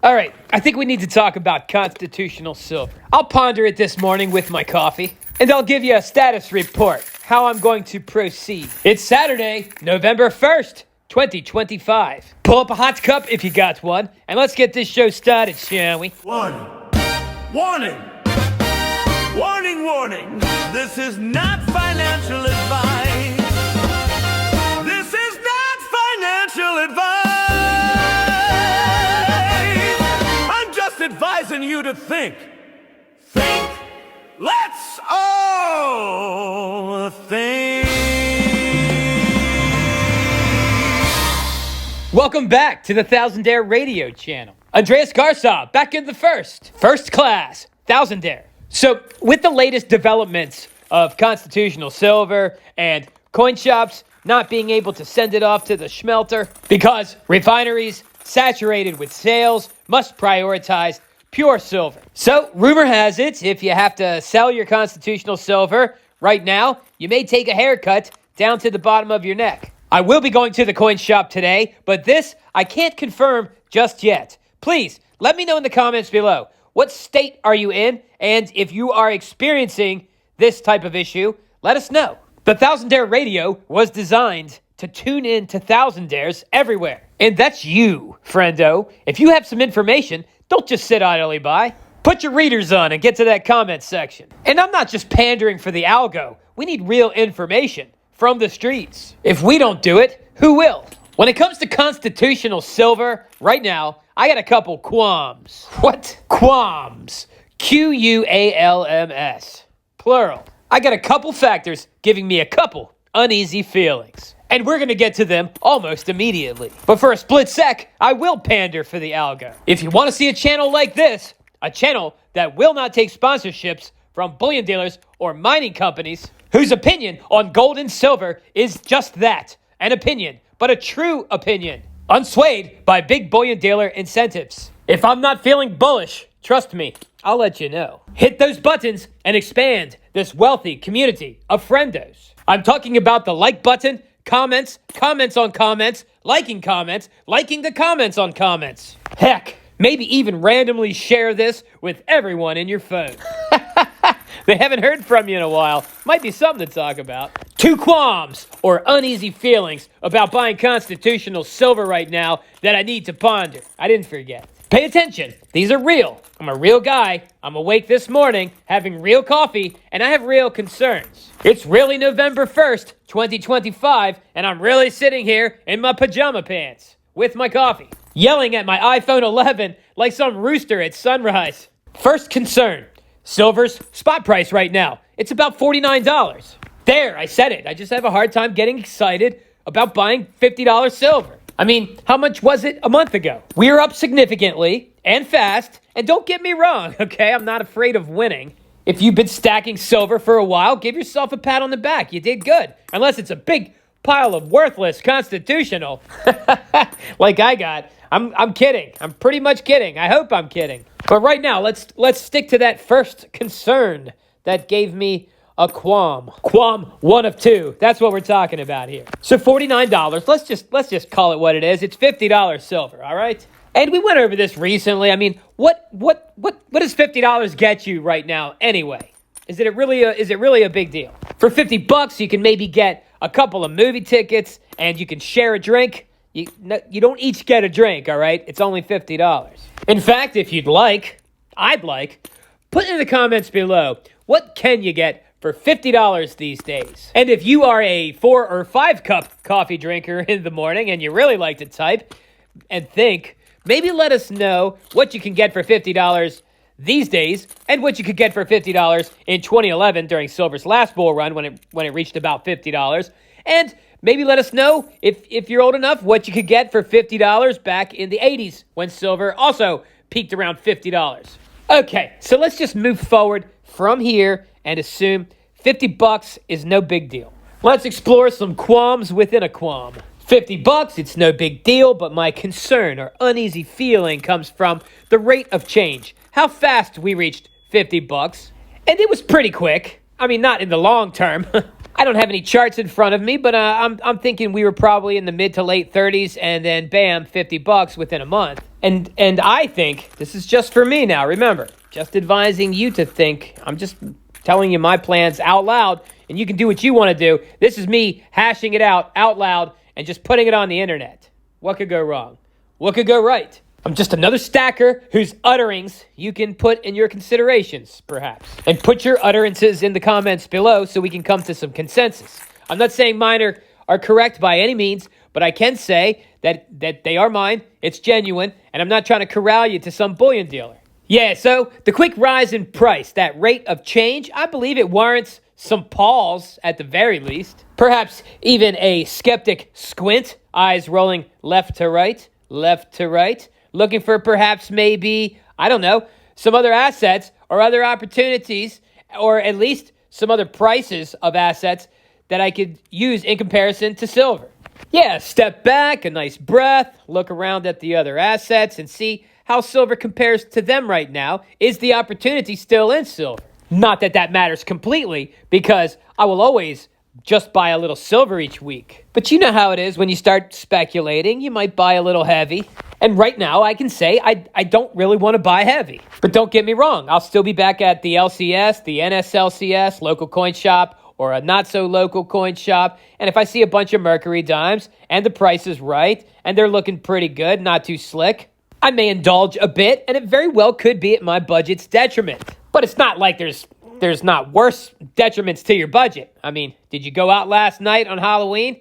All right, I think we need to talk about constitutional silver. I'll ponder it this morning with my coffee, and I'll give you a status report, how I'm going to proceed. It's Saturday, November 1st, 2025. Pull up a hot cup if you got one, and let's get this show started, shall we? Warning! Warning! Warning, warning! This is not financial advice. This is not financial advice. I'm just advising you to think. Think. Let's all think. Welcome back to the Thousandaire Radio channel. Andreas Garza, back in the first class, Thousandaire. So, with the latest developments of constitutional silver and coin shops not being able to send it off to the schmelter because refineries saturated with sales must prioritize pure silver. So, rumor has it, if you have to sell your constitutional silver right now, you may take a haircut down to the bottom of your neck. I will be going to the coin shop today, but this I can't confirm just yet. Please, let me know in the comments below. What state are you in? And if you are experiencing this type of issue, let us know. The Thousandaire Radio was designed to tune in to Thousandaires everywhere. And that's you, friendo. If you have some information, don't just sit idly by. Put your readers on and get to that comment section. And I'm not just pandering for the algo. We need real information from the streets. If we don't do it, who will? When it comes to constitutional silver, right now, I got a couple qualms. What? Qualms. Qualms. Plural. I got a couple factors giving me a couple uneasy feelings. And we're going to get to them almost immediately. But for a split sec, I will pander for the algo. If you want to see a channel like this, a channel that will not take sponsorships from bullion dealers or mining companies, whose opinion on gold and silver is just that, an opinion, but a true opinion, unswayed by big bullion dealer incentives. If I'm not feeling bullish, trust me, I'll let you know. Hit those buttons and expand this wealthy community of friendos. I'm talking about the like button, comments, comments on comments, liking the comments on comments. Heck, maybe even randomly share this with everyone in your phone. They haven't heard from you in a while. Might be something to talk about. 2 qualms or uneasy feelings about buying constitutional silver right now that I need to ponder. I didn't forget. Pay attention. These are real. I'm a real guy. I'm awake this morning, having real coffee, and I have real concerns. It's really November 1st, 2025, and I'm really sitting here in my pajama pants with my coffee, yelling at my iPhone 11 like some rooster at sunrise. First concern. Silver's spot price right now. It's about $49. There, I said it. I just have a hard time getting excited about buying $50 silver. I mean, how much was it a month ago? We are up significantly and fast. And don't get me wrong, okay? I'm not afraid of winning. If you've been stacking silver for a while, give yourself a pat on the back. You did good. Unless it's a big pile of worthless constitutional like I got. I'm kidding. I'm pretty much kidding. I hope I'm kidding. But right now, let's stick to that first concern that gave me a qualm. Qualm 1 of 2. That's what we're talking about here. So $49. Let's just call it what it is. It's $50 silver, all right? And we went over this recently. I mean, what does $50 get you right now anyway? Is it really a big deal? For $50, you can maybe get a couple of movie tickets and you can share a drink. You don't each get a drink, all right? It's only $50. In fact, if I'd like, put in the comments below, what can you get for $50 these days? And if you are a 4 or 5 cup coffee drinker in the morning and you really like to type and think, maybe let us know what you can get for $50 these days and what you could get for $50 in 2011 during silver's last bull run when it reached about $50. And maybe let us know, if you're old enough, what you could get for $50 back in the 80s when silver also peaked around $50. Okay, so let's just move forward from here and assume $50 is no big deal. Let's explore some qualms within a qualm. $50, it's no big deal, but my concern or uneasy feeling comes from the rate of change. How fast we reached $50. And it was pretty quick. I mean, not in the long term. I don't have any charts in front of me, but I'm thinking we were probably in the mid to late 30s, and then bam, $50 within a month. And I think this is just for me now. Remember, just advising you to think. I'm just telling you my plans out loud, and you can do what you want to do. This is me hashing it out loud and just putting it on the internet. What could go wrong? What could go right? I'm just another stacker whose utterings you can put in your considerations, perhaps. And put your utterances in the comments below so we can come to some consensus. I'm not saying mine are correct by any means, but I can say that they are mine, it's genuine, and I'm not trying to corral you to some bullion dealer. Yeah, so the quick rise in price, that rate of change, I believe it warrants some pause at the very least. Perhaps even a skeptic squint, eyes rolling left to right, looking for perhaps maybe, I don't know, some other assets or other opportunities, or at least some other prices of assets that I could use in comparison to silver. Yeah, step back, a nice breath, look around at the other assets and see how silver compares to them right now. Is the opportunity still in silver? Not that that matters completely, because I will always just buy a little silver each week. But you know how it is when you start speculating, you might buy a little heavy. And right now I can say I don't really want to buy heavy. But don't get me wrong, I'll still be back at the LCS, the NSLCS, local coin shop, or a not-so-local coin shop, and if I see a bunch of Mercury dimes, and the price is right, and they're looking pretty good, not too slick, I may indulge a bit, and it very well could be at my budget's detriment. But it's not like there's not worse detriments to your budget. I mean, did you go out last night on Halloween?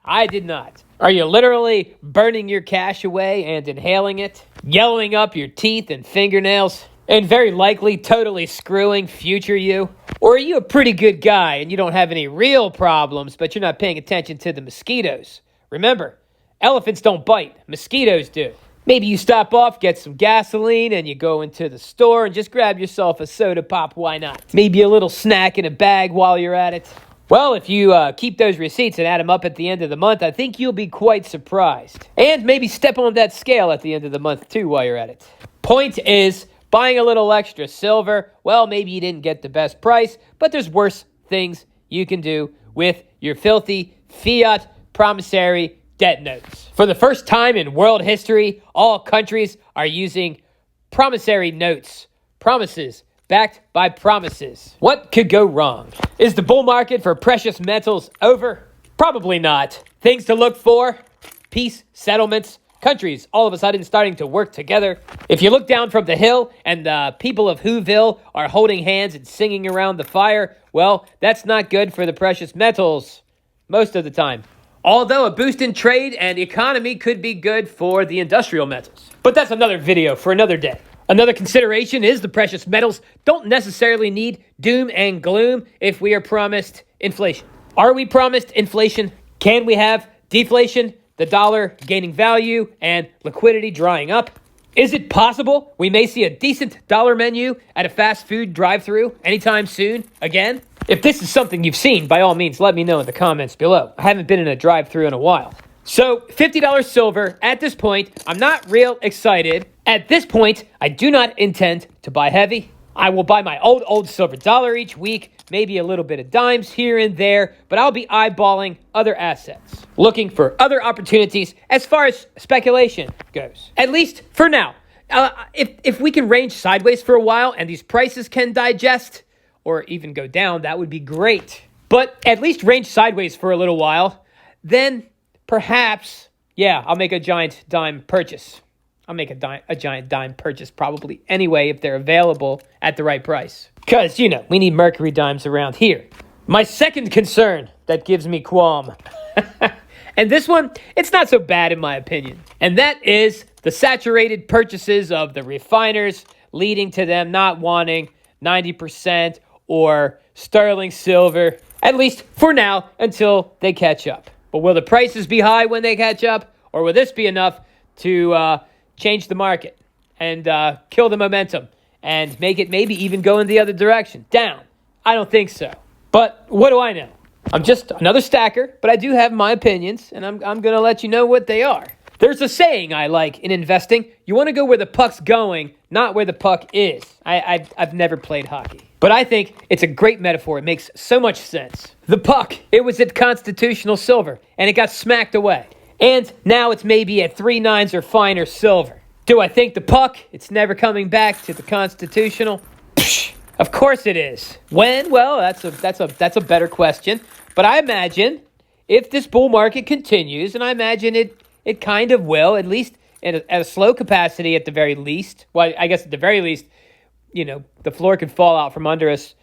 I did not. Are you literally burning your cash away and inhaling it? Yellowing up your teeth and fingernails? And very likely totally screwing future you? Or are you a pretty good guy and you don't have any real problems, but you're not paying attention to the mosquitoes? Remember, elephants don't bite, mosquitoes do. Maybe you stop off, get some gasoline, and you go into the store and just grab yourself a soda pop, why not? Maybe a little snack in a bag while you're at it. Well, if you keep those receipts and add them up at the end of the month, I think you'll be quite surprised. And maybe step on that scale at the end of the month too while you're at it. Point is, buying a little extra silver, well, maybe you didn't get the best price, but there's worse things you can do with your filthy fiat promissory debt notes. For the first time in world history, all countries are using promissory notes, promises backed by promises. What could go wrong? Is the bull market for precious metals over? Probably not. Things to look for: peace, settlements, countries all of a sudden starting to work together. If you look down from the hill and the people of Whoville are holding hands and singing around the fire, well, that's not good for the precious metals most of the time. Although a boost in trade and economy could be good for the industrial metals. But that's another video for another day. Another consideration is the precious metals don't necessarily need doom and gloom if we are promised inflation. Are we promised inflation? Can we have deflation? The dollar gaining value and liquidity drying up? Is it possible we may see a decent dollar menu at a fast food drive-thru anytime soon again? If this is something you've seen, by all means, let me know in the comments below. I haven't been in a drive-thru in a while. So, $50 silver. At this point, I'm not real excited. At this point, I do not intend to buy heavy. I will buy my old silver dollar each week, maybe a little bit of dimes here and there, but I'll be eyeballing other assets, looking for other opportunities as far as speculation goes. At least for now. If we can range sideways for a while and these prices can digest or even go down, that would be great. But at least range sideways for a little while, then perhaps, yeah, I'll make a giant dime purchase. I'll make a giant dime purchase probably anyway if they're available at the right price. Because, you know, we need Mercury dimes around here. My second concern that gives me qualm, and this one, it's not so bad in my opinion, and that is the saturated purchases of the refiners, leading to them not wanting 90% or sterling silver, at least for now, until they catch up. But will the prices be high when they catch up, or will this be enough to change the market and kill the momentum and make it maybe even go in the other direction, down? I don't think so. But what do I know? I'm just another stacker, but I do have my opinions, and I'm going to let you know what they are. There's a saying I like in investing: you want to go where the puck's going, not where the puck is. I've never played hockey, but I think it's a great metaphor. It makes so much sense. The puck, it was at constitutional silver, and it got smacked away. And now it's maybe at 3 nines or finer silver. Do I think the puck, it's never coming back to the constitutional? Psh, of course it is. When? Well, that's a better question. But I imagine if this bull market continues, and I imagine it kind of will, at least at a slow capacity at the very least. Well, I guess at the very least, the floor could fall out from under us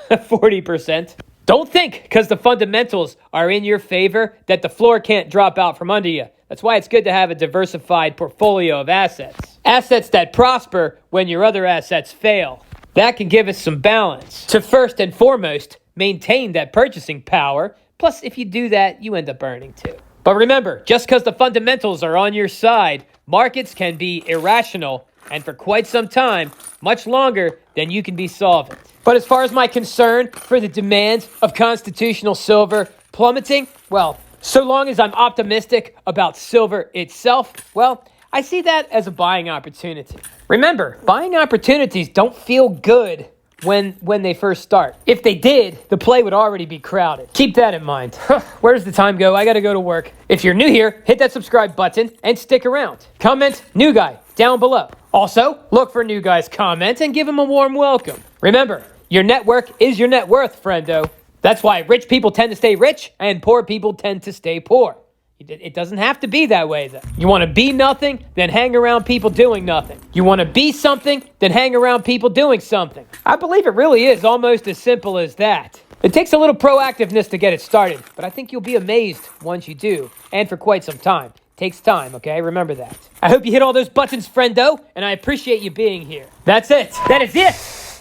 40%. Don't think, because the fundamentals are in your favor, that the floor can't drop out from under you. That's why it's good to have a diversified portfolio of assets. Assets that prosper when your other assets fail. That can give us some balance to first and foremost maintain that purchasing power. Plus, if you do that, you end up earning too. But remember, just because the fundamentals are on your side, markets can be irrational and for quite some time, much longer than you can be solvent. But as far as my concern for the demand of constitutional silver plummeting, well, so long as I'm optimistic about silver itself, well, I see that as a buying opportunity. Remember, buying opportunities don't feel good when they first start. If they did, the play would already be crowded. Keep that in mind. Where does the time go? I gotta go to work. If you're new here, hit that subscribe button and stick around. Comment new guy down below. Also, look for new guy's comment and give him a warm welcome. Remember, your network is your net worth, friendo. That's why rich people tend to stay rich and poor people tend to stay poor. It doesn't have to be that way, though. You want to be nothing, then hang around people doing nothing. You want to be something, then hang around people doing something. I believe it really is almost as simple as that. It takes a little proactiveness to get it started, but I think you'll be amazed once you do, and for quite some time. It takes time, okay? Remember that. I hope you hit all those buttons, friendo, and I appreciate you being here. That's it. That is it.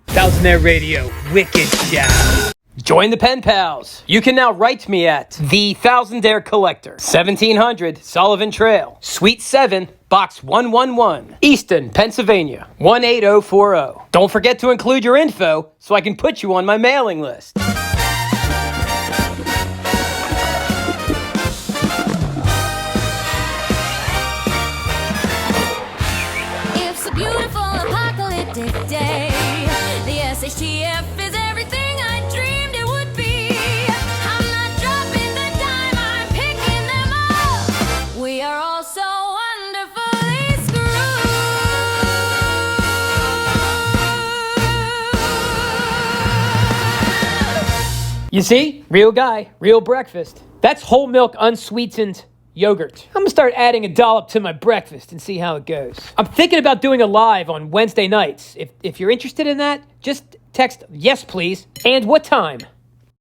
Thousandaire Radio, Wicked Shout. Join the pen pals. You can now write me at The Thousandaire Collector, 1700 Sullivan Trail, Suite 7, Box 111, Easton, Pennsylvania, 18040. Don't forget to include your info so I can put you on my mailing list. It's a beautiful apocalyptic day. The SHTF is everything I dreamed it would be. I'm not dropping the dime, I'm picking them up. We are all so wonderfully screwed. You see? Real guy, real breakfast. That's whole milk unsweetened yogurt. I'm gonna start adding a dollop to my breakfast and see how it goes. I'm thinking about doing a live on Wednesday nights. If you're interested in that, just text yes please and what time.